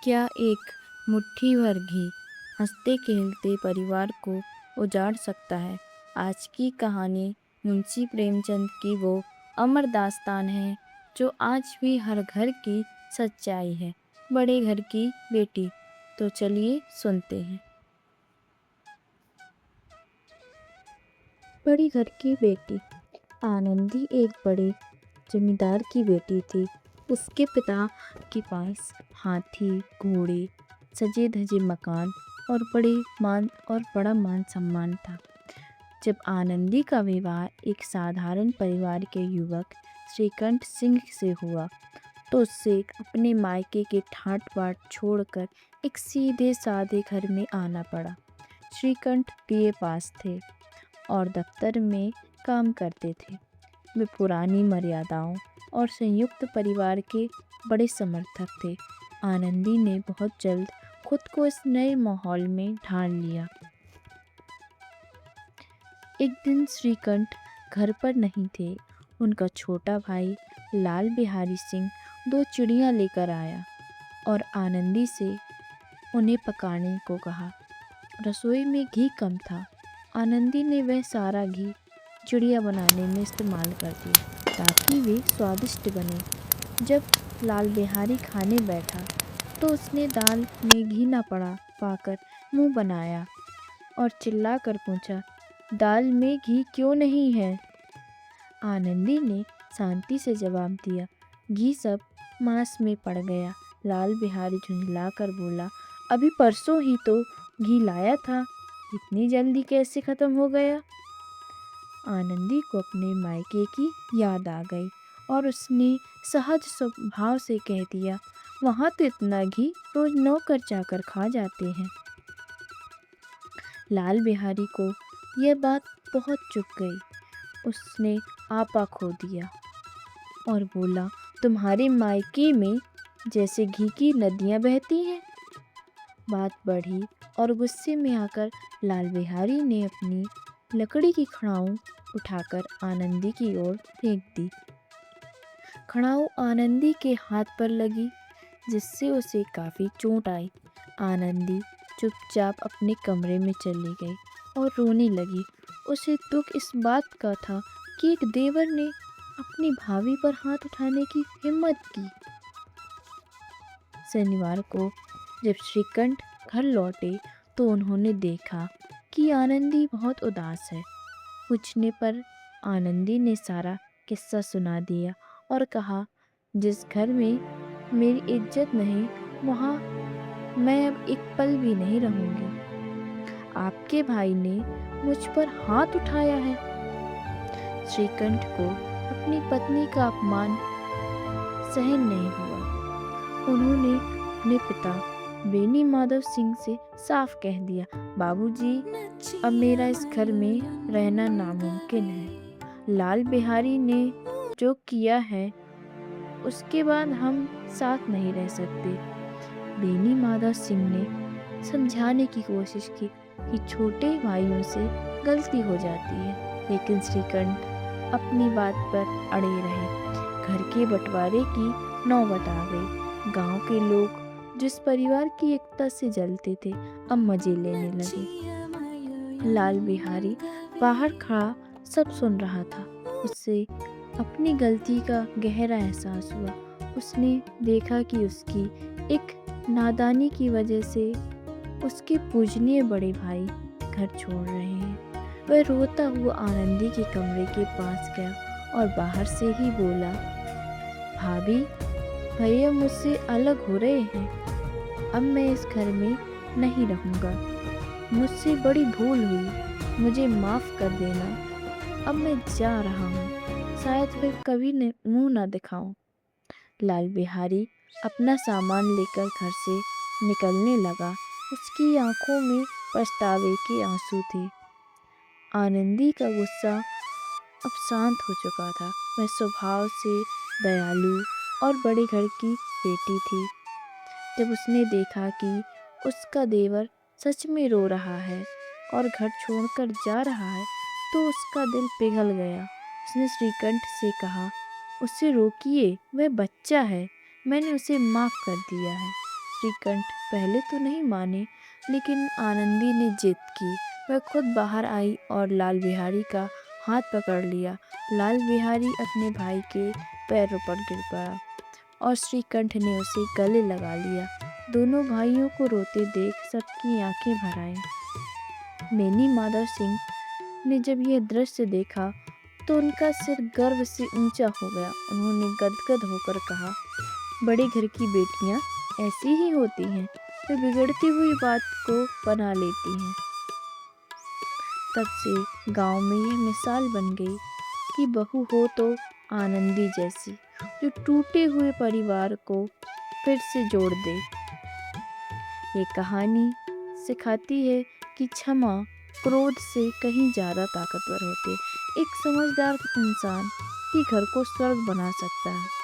क्या एक मुट्ठी भर घी हंसते खेलते परिवार को उजाड़ सकता है। आज की कहानी मुंशी प्रेमचंद की वो अमर दास्तान है जो आज भी हर घर की सच्चाई है। बड़े घर की बेटी। तो चलिए सुनते हैं। बड़ी घर की बेटी। आनंदी एक बड़े जमींदार की बेटी थी। उसके पिता के पास हाथी, घोड़े, सजे धजे मकान और बड़ा मान सम्मान था। जब आनंदी का विवाह एक साधारण परिवार के युवक श्रीकंठ सिंह से हुआ तो उसे अपने मायके के ठाट बाट छोड़कर एक सीधे साधे घर में आना पड़ा। श्रीकंठ बीए पास थे और दफ्तर में काम करते थे। वे पुरानी मर्यादाओं और संयुक्त परिवार के बड़े समर्थक थे। आनंदी ने बहुत जल्द खुद को इस नए माहौल में ढाल लिया। एक दिन श्रीकंठ घर पर नहीं थे। उनका छोटा भाई लाल बिहारी सिंह 2 चिड़ियाँ लेकर आया और आनंदी से उन्हें पकाने को कहा। रसोई में घी कम था। आनंदी ने वह सारा घी चिड़िया बनाने में इस्तेमाल कर दिया ताकि वे स्वादिष्ट बने। जब लाल बिहारी खाने बैठा तो उसने दाल में घी न पड़ा पाकर मुंह बनाया और चिल्लाकर पूछा, दाल में घी क्यों नहीं है? आनंदी ने शांति से जवाब दिया, घी सब मांस में पड़ गया। लाल बिहारी झुंझलाकर बोला, अभी परसों ही तो घी लाया था, इतनी जल्दी कैसे खत्म हो गया? आनंदी को अपने मायके की याद आ गई और उसने सहज स्वभाव से कह दिया, वहाँ तो इतना घी रोज नौकर चाकर खा जाते हैं। लाल बिहारी को यह बात बहुत चुभ गई। उसने आपा खो दिया और बोला, तुम्हारे मायके में जैसे घी की नदियाँ बहती हैं। बात बढ़ी और गुस्से में आकर लाल बिहारी ने अपनी लकड़ी की खड़ाऊ उठाकर आनंदी की ओर फेंक दी। खड़ाऊ आनंदी के हाथ पर लगी जिससे उसे काफ़ी चोट आई। आनंदी चुपचाप अपने कमरे में चली गई और रोने लगी। उसे दुख इस बात का था कि एक देवर ने अपनी भाभी पर हाथ उठाने की हिम्मत की। शनिवार को जब श्रीकंठ घर लौटे तो उन्होंने देखा कि आनंदी बहुत उदास है। पूछने पर आनंदी ने सारा किस्सा सुना दिया और कहा, जिस घर में मेरी इज्जत नहीं वहाँ मैं अब एक पल भी नहीं रहूँगी। आपके भाई ने मुझ पर हाथ उठाया है। श्रीकंठ को अपनी पत्नी का अपमान सहन नहीं हुआ। उन्होंने अपने पिता बेनी माधव सिंह से साफ कह दिया, बाबूजी, अब मेरा इस घर में रहना नामुमकिन है। लाल बिहारी ने जो किया है उसके बाद हम साथ नहीं रह सकते। बेनी माधव सिंह ने समझाने की कोशिश की कि छोटे भाइयों से गलती हो जाती है, लेकिन श्रीकंठ अपनी बात पर अड़े रहे। घर के बंटवारे की नौबत आ गई। गांव के लोग जिस परिवार की एकता से जलते थे अब मजे लेने लगे। लाल बिहारी बाहर खड़ा सब सुन रहा था। उससे अपनी गलती का गहरा एहसास हुआ। उसने देखा कि उसकी एक नादानी की वजह से उसके पूजनीय बड़े भाई घर छोड़ रहे हैं। वह रोता हुआ आनंदी के कमरे के पास गया और बाहर से ही बोला, भाभी, भैया मुझसे अलग हो रहे हैं। अब मैं इस घर में नहीं रहूँगा। मुझसे बड़ी भूल हुई, मुझे माफ़ कर देना। अब मैं जा रहा हूँ, शायद फिर कभी मुँह ना दिखाऊं। लाल बिहारी अपना सामान लेकर घर से निकलने लगा। उसकी आंखों में पछतावे के आंसू थे। आनंदी का गुस्सा अब शांत हो चुका था। वह स्वभाव से दयालु और बड़े घर की बेटी थी। जब उसने देखा कि उसका देवर सच में रो रहा है और घर छोड़कर जा रहा है तो उसका दिल पिघल गया। उसने श्रीकंठ से कहा, उसे रोकिए, वह बच्चा है, मैंने उसे माफ़ कर दिया है। श्रीकंठ पहले तो नहीं माने, लेकिन आनंदी ने जिद की। वह खुद बाहर आई और लाल बिहारी का हाथ पकड़ लिया। लाल बिहारी अपने भाई के पैरों पर गिर पड़ा और श्रीकंठ ने उसे गले लगा लिया। दोनों भाइयों को रोते देख सबकी आंखें भर आईं। मेनी माधव सिंह ने जब यह दृश्य देखा तो उनका सिर गर्व से ऊंचा हो गया। उन्होंने गदगद होकर कहा, बड़े घर की बेटियां ऐसी ही होती हैं, वे बिगड़ती हुई बात को बना लेती हैं। तब से गांव में यह मिसाल बन गई कि बहू हो तो आनंदी जैसी, जो टूटे हुए परिवार को फिर से जोड़ दे। ये कहानी सिखाती है कि क्षमा क्रोध से कहीं ज़्यादा ताकतवर होती है। एक समझदार इंसान ही घर को स्वर्ग बना सकता है।